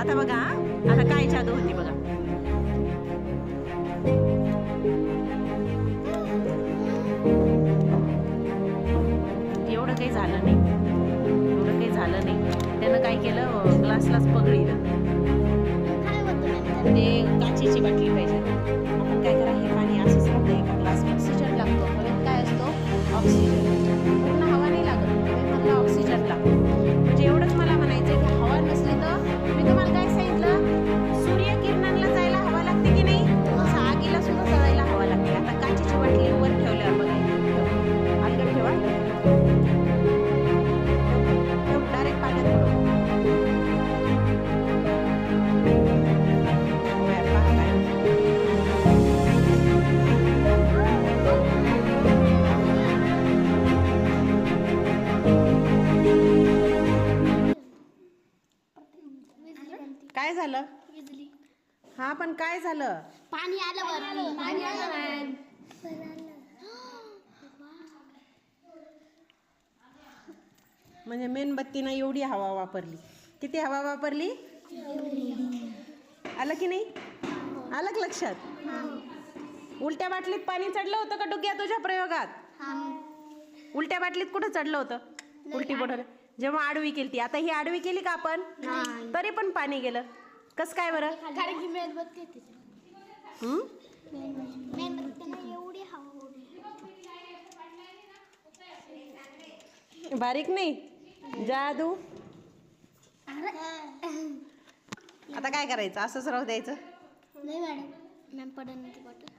आता बघा आता काय जादू होती बघा. एवढं काही झालं नाही, एवढं काही झालं नाही. त्यानं काय केलं, ग्लासलाच पगडीलं. ते काचेची बाटली पाहिजे. आपण काय करा, हे पाणी असंच राहतं एका ग्लास. ऑक्सिजन लागतो. हवेत काय असतो, ऑक्सिजन. पूर्ण हवा नाही लागत, हवेमधला ऑक्सिजन लागतो. म्हणजे एवढंच मला म्हणायचं की हवा नसली तर, मी तुम्हाला काय सांगितलं, सूर्यकिरणांना जायला हवा लागते की नाही, तसं आगीला सुद्धा जळायला हवा लागते. आता काचेची बाटली वर ठेवल्यावर बघा, अलगद ठेवा, डायरेक्ट पाण्यात पडू. काय झालं? हा पण काय झालं? पाणी आलं, पाणी आलं. म्हणजे मेणबत्तीनं एवढी हवा वापरली. किती हवा वापरली? आलं की नाही? आलं का लक्षात? उलट्या बाटलीत पाणी चढलं होतं का डुग्या तुझ्या प्रयोगात? उलट्या बाटलीत कुठं चढलं होतं? उलटी पडलं जेव्हा आडवी केली ती. आता ही आडवी केली का आपण, तरी पण पाणी गेलं. कसं काय बरं? कारण की मेणबत्ती एवढी हवा बारीक नाही जादू. आता काय करायचं, असंच राहू द्यायचं? नाही मॅडम, मॅम पडन ती बॉटल.